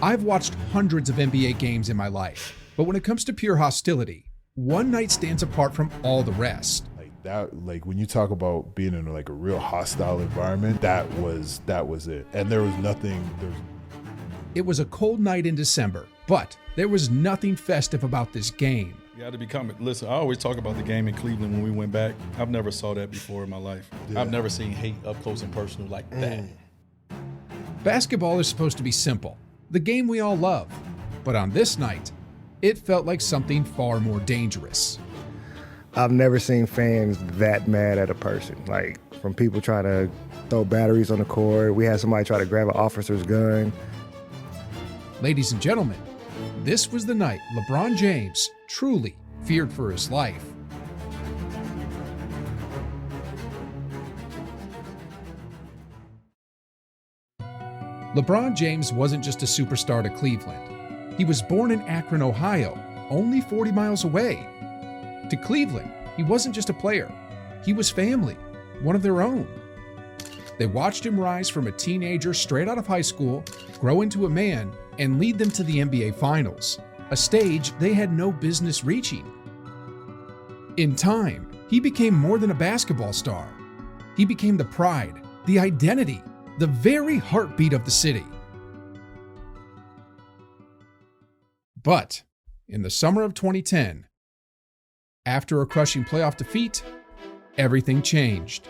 I've watched hundreds of NBA games in my life, but when it comes to pure hostility, one night stands apart from all the rest. Like when you talk about being in like a real hostile environment, that was it. And there was nothing. It was a cold night in December, but there was nothing festive about this game. You had to become it. Listen, I always talk about the game in Cleveland when we went back. I've never saw that before in my life. Yeah. I've never seen hate up close and personal like that. Basketball is supposed to be simple, the game we all love. But on this night, it felt like something far more dangerous. I've never seen fans that mad at a person, like from people trying to throw batteries on the court. We had somebody try to grab an officer's gun. Ladies and gentlemen, this was the night LeBron James truly feared for his life. LeBron James wasn't just a superstar to Cleveland. He was born in Akron, Ohio, only 40 miles away. To Cleveland, he wasn't just a player. He was family, one of their own. They watched him rise from a teenager straight out of high school, grow into a man, and lead them to the NBA Finals, a stage they had no business reaching. In time, he became more than a basketball star. He became the pride, the identity, the very heartbeat of the city. But in the summer of 2010, after a crushing playoff defeat, everything changed.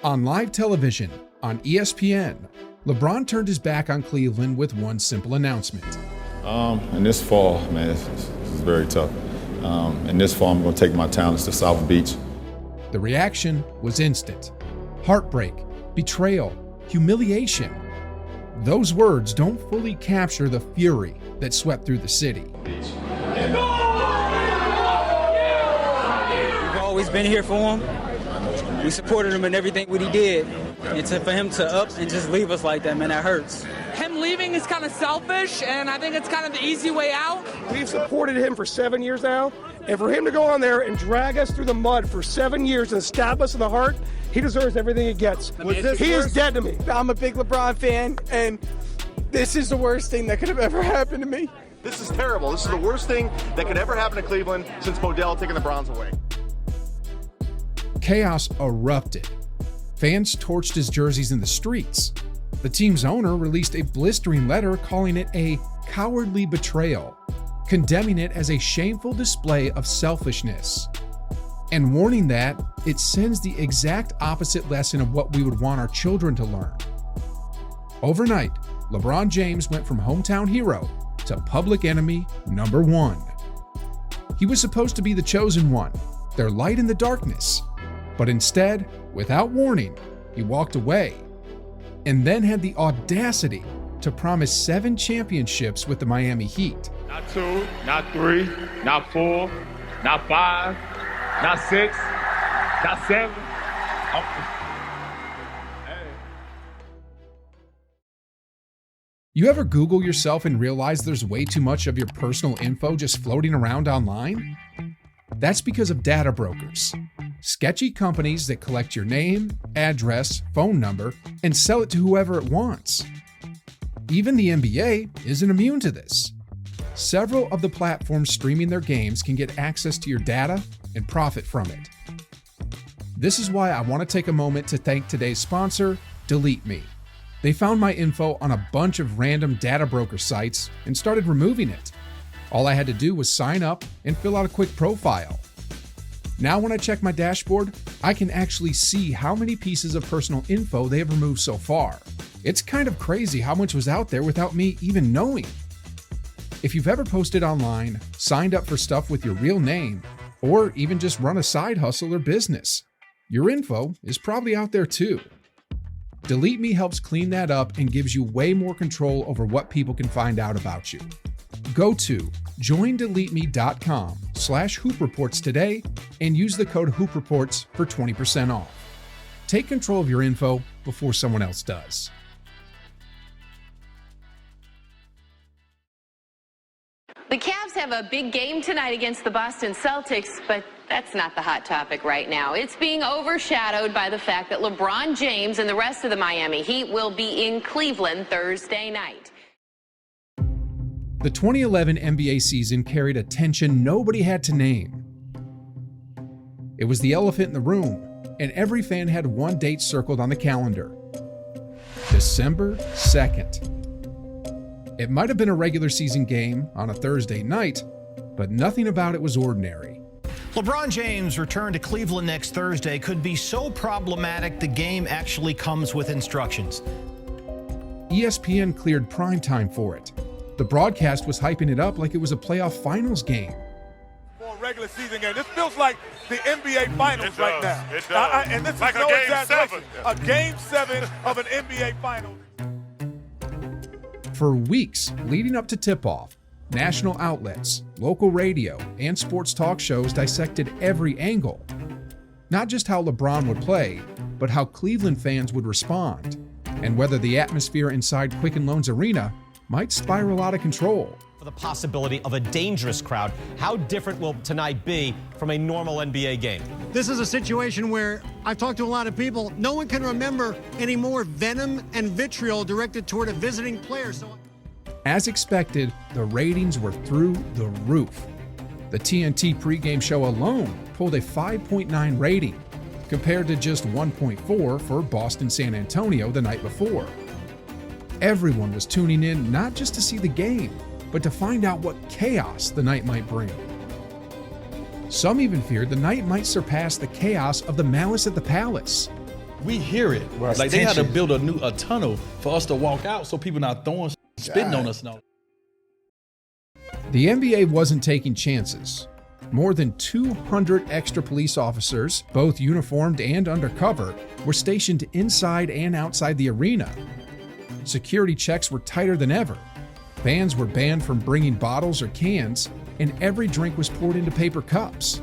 On live television, on ESPN, LeBron turned his back on Cleveland with one simple announcement. In this fall, man, this is very tough. In this fall, I'm going to take my talents to South Beach. The reaction was instant. Heartbreak, betrayal, humiliation. Those words don't fully capture the fury that swept through the city. We've always been here for him. We supported him in everything what he did. And for him to up and just leave us like that, man, that hurts. Him leaving is kind of selfish, and I think it's kind of the easy way out. We've supported him for 7 years now, and for him to go on there and drag us through the mud for 7 years and stab us in the heart, he deserves everything he gets. He is dead to me. I'm a big LeBron fan, and this is the worst thing that could have ever happened to me. This is terrible. This is the worst thing that could ever happen to Cleveland since Modell taking the Browns away. Chaos erupted. Fans torched his jerseys in the streets. The team's owner released a blistering letter calling it a cowardly betrayal, condemning it as a shameful display of selfishness, and warning that it sends the exact opposite lesson of what we would want our children to learn. Overnight, LeBron James went from hometown hero to public enemy number one. He was supposed to be the chosen one, their light in the darkness, but instead, without warning, he walked away and then had the audacity to promise 7 championships with the Miami Heat. Not 2, not 3, not 4, not 5, not 6, not 7. You ever Google yourself and realize there's way too much of your personal info just floating around online? That's because of data brokers. Sketchy companies that collect your name, address, phone number, and sell it to whoever it wants. Even the NBA isn't immune to this. Several of the platforms streaming their games can get access to your data and profit from it. This is why I want to take a moment to thank today's sponsor, Delete Me. They found my info on a bunch of random data broker sites and started removing it. All I had to do was sign up and fill out a quick profile. Now when I check my dashboard, I can actually see how many pieces of personal info they have removed so far. It's kind of crazy how much was out there without me even knowing. If you've ever posted online, signed up for stuff with your real name, or even just run a side hustle or business, your info is probably out there too. Delete Me helps clean that up and gives you way more control over what people can find out about you. Go to joindeleteme.com/hoopreports today and use the code HoopReports for 20% off. Take control of your info before someone else does. The Cavs have a big game tonight against the Boston Celtics, but That's not the hot topic right now. It's being overshadowed by the fact that LeBron James and the rest of the Miami Heat will be in Cleveland Thursday night. The 2011 NBA season carried a tension nobody had to name. It was the elephant in the room, and every fan had one date circled on the calendar. December 2nd. It might have been a regular season game on a Thursday night, but nothing about it was ordinary. LeBron James' return to Cleveland next Thursday could be so problematic the game actually comes with instructions. ESPN cleared primetime for it. The broadcast was hyping it up like it was a playoff finals game. For a regular season game, this feels like the NBA Finals right now. It does. And this like is no a game exaggeration. 7. A game 7 of an NBA Finals. For weeks leading up to tip-off, national outlets, local radio, and sports talk shows dissected every angle. Not just how LeBron would play, but how Cleveland fans would respond, and whether the atmosphere inside Quicken Loans Arena might spiral out of control. For the possibility of a dangerous crowd, how different will tonight be from a normal NBA game? This is a situation where I've talked to a lot of people. No one can remember any more venom and vitriol directed toward a visiting player. As expected, the ratings were through the roof. The TNT pregame show alone pulled a 5.9 rating, compared to just 1.4 for Boston-San Antonio the night before. Everyone was tuning in not just to see the game, but to find out what chaos the night might bring. Some even feared the night might surpass the chaos of the Malice at the Palace. We hear it. Right. Like they had to build a tunnel for us to walk out so people not throwing spitting on us now. The NBA wasn't taking chances. More than 200 extra police officers, both uniformed and undercover, were stationed inside and outside the arena. Security checks were tighter than ever. Fans were banned from bringing bottles or cans, and every drink was poured into paper cups.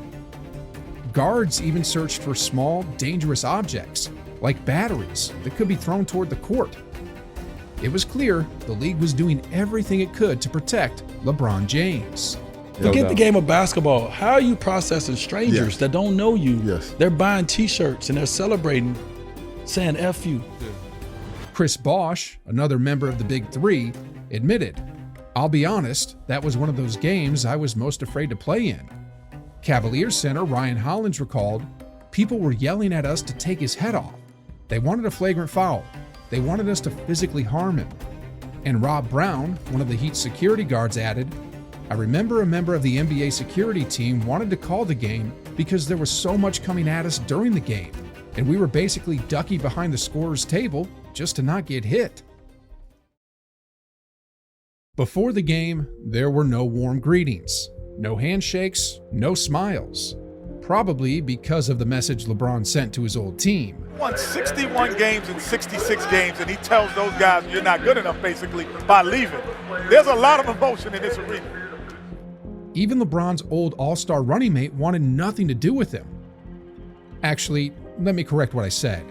Guards even searched for small, dangerous objects, like batteries that could be thrown toward the court. It was clear the league was doing everything it could to protect LeBron James. Forget the game of basketball. How are you processing strangers that don't know you? Yes. They're buying t-shirts and they're celebrating, saying F you. Chris Bosh, another member of the Big Three, admitted, "I'll be honest, that was one of those games I was most afraid to play in." Cavaliers center Ryan Hollins recalled, "People were yelling at us to take his head off. They wanted a flagrant foul. They wanted us to physically harm him." And Rob Brown, one of the Heat's security guards, added, "I remember a member of the NBA security team wanted to call the game because there was so much coming at us during the game, and we were basically ducking behind the scorer's table just to not get hit." Before the game, there were no warm greetings, no handshakes, no smiles, probably because of the message LeBron sent to his old team. Won 61 games in 66 games, and he tells those guys you're not good enough, basically, by leaving. There's a lot of emotion in this arena. Even LeBron's old all-star running mate wanted nothing to do with him. Actually, let me correct what I said.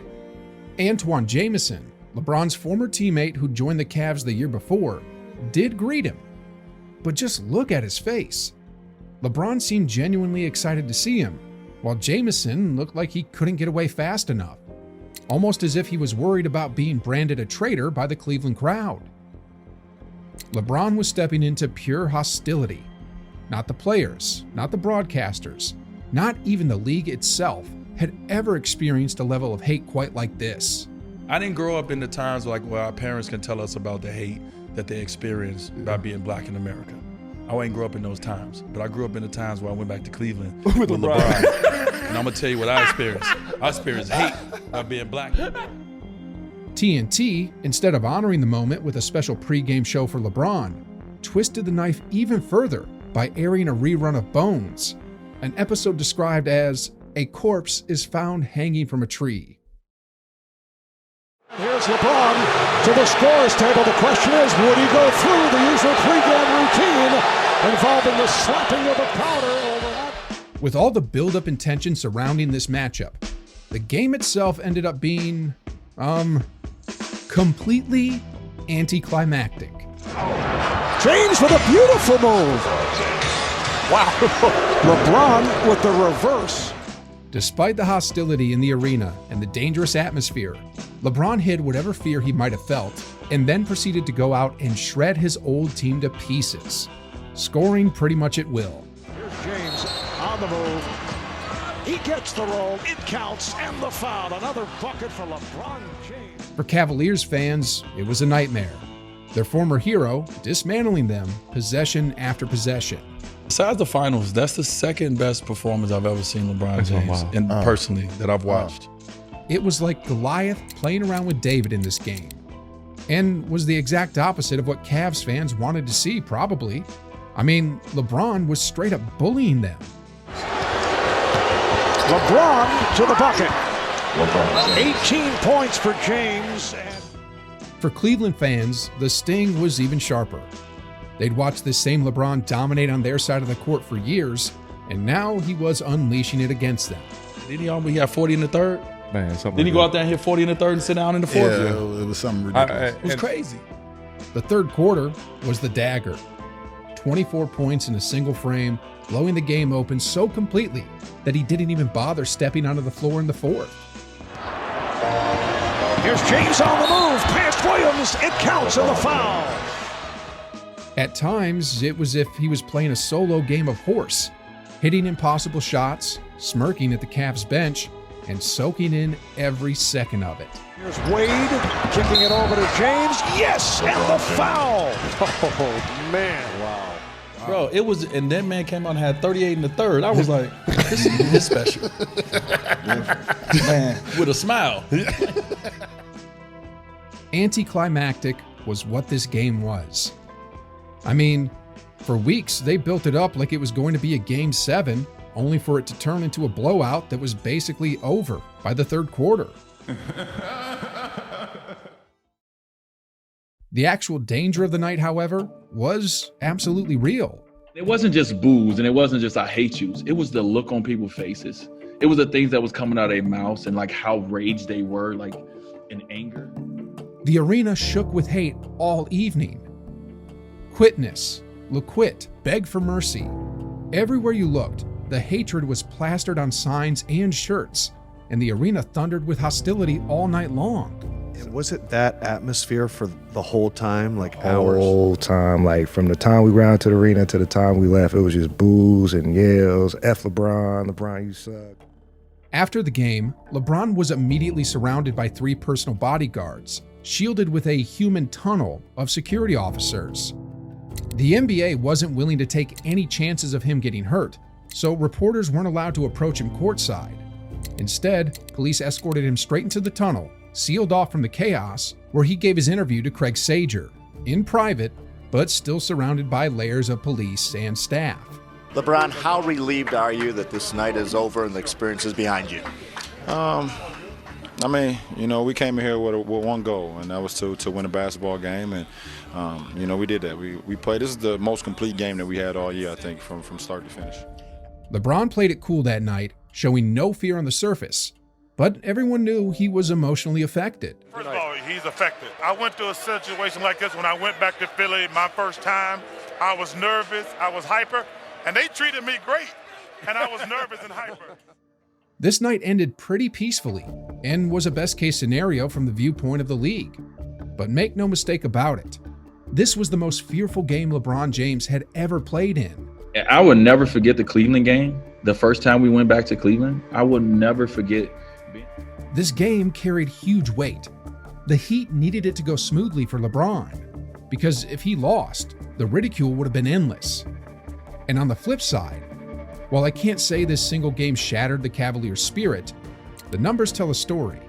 Antoine Jamison, LeBron's former teammate who joined the Cavs the year before, did greet him. But just look at his face. LeBron seemed genuinely excited to see him, while Jamison looked like he couldn't get away fast enough, almost as if he was worried about being branded a traitor by the Cleveland crowd. LeBron was stepping into pure hostility. Not the players, not the broadcasters, not even the league itself had ever experienced a level of hate quite like this. I didn't grow up in the times like where our parents can tell us about the hate that they experienced by being black in America. I didn't grow up in those times, but I grew up in the times where I went back to Cleveland with LeBron. And I'm gonna tell you what I experienced. I experienced hate by being black. TNT, instead of honoring the moment with a special pregame show for LeBron, twisted the knife even further by airing a rerun of Bones, an episode described as "a corpse is found hanging from a tree." Here's LeBron to the scorer's table. The question is, would he go through the usual pregame routine involving the slapping of the powder over that? With all the build-up and tension surrounding this matchup, the game itself ended up being, completely anticlimactic. James with a beautiful move. Wow. LeBron with the reverse. Despite the hostility in the arena and the dangerous atmosphere, LeBron hid whatever fear he might have felt and then proceeded to go out and shred his old team to pieces, scoring pretty much at will. Here's James on the move. He gets the roll, it counts, and the foul. Another bucket for LeBron James. For Cavaliers fans, it was a nightmare. Their former hero dismantling them possession after possession. Besides the finals, that's the second best performance I've ever seen LeBron James, and personally, that I've watched. It was like Goliath playing around with David in this game, and was the exact opposite of what Cavs fans wanted to see, probably. I mean, LeBron was straight up bullying them. LeBron to the bucket. 18 points for James. For Cleveland fans, the sting was even sharper. They'd watched this same LeBron dominate on their side of the court for years, and now he was unleashing it against them. Didn't he almost have 40 in the third? Man, something. Didn't he go out there and hit 40 in the third and sit down in the fourth? Yeah, it was something ridiculous. It was crazy. The third quarter was the dagger. 24 points in a single frame, blowing the game open so completely that he didn't even bother stepping onto the floor in the fourth. Here's James on the move, past Williams, it counts and the foul. At times, it was as if he was playing a solo game of horse, hitting impossible shots, smirking at the Cavs bench, and soaking in every second of it. Here's Wade, kicking it over to James, yes, and the foul. Oh, man. Wow. Bro, it was, and that man came out and had 38 in the third. I was like, this is special. Man, with a smile. Anticlimactic was what this game was. I mean, for weeks they built it up like it was going to be a Game 7, only for it to turn into a blowout that was basically over by the third quarter. The actual danger of the night, however, was absolutely real. It wasn't just boos and it wasn't just I hate yous. It was the look on people's faces. It was the things that was coming out of their mouths and like how raged they were, like in anger. The arena shook with hate all evening. Quitness, LaQuit, beg for mercy. Everywhere you looked, the hatred was plastered on signs and shirts, and the arena thundered with hostility all night long. Was it that atmosphere for the whole time, like the hours? Whole time, like from the time we ran to the arena to the time we left, it was just boos and yells, F LeBron, LeBron, you suck. After the game, LeBron was immediately surrounded by 3 personal bodyguards, shielded with a human tunnel of security officers. The NBA wasn't willing to take any chances of him getting hurt, so reporters weren't allowed to approach him courtside. Instead, police escorted him straight into the tunnel, sealed off from the chaos, where he gave his interview to Craig Sager, in private, but still surrounded by layers of police and staff. LeBron, how relieved are you that this night is over and the experience is behind you? I mean, you know, we came here with one goal, and that was to win a basketball game, and you know, we did that. We played. This is the most complete game that we had all year, I think, from start to finish. LeBron played it cool that night, showing no fear on the surface, but everyone knew he was emotionally affected. First of all, he's affected. I went through a situation like this when I went back to Philly my first time. I was nervous, I was hyper, and they treated me great, and I was nervous and hyper. This night ended pretty peacefully and was a best-case scenario from the viewpoint of the league. But make no mistake about it, this was the most fearful game LeBron James had ever played in. I would never forget the Cleveland game. The first time we went back to Cleveland, I would never forget. This game carried huge weight. The Heat needed it to go smoothly for LeBron, because if he lost, the ridicule would have been endless. And on the flip side, while I can't say this single game shattered the Cavaliers' spirit, the numbers tell a story.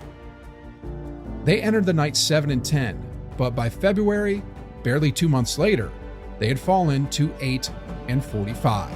They entered the night 7-10, but by February, barely 2 months later, they had fallen to 8-45.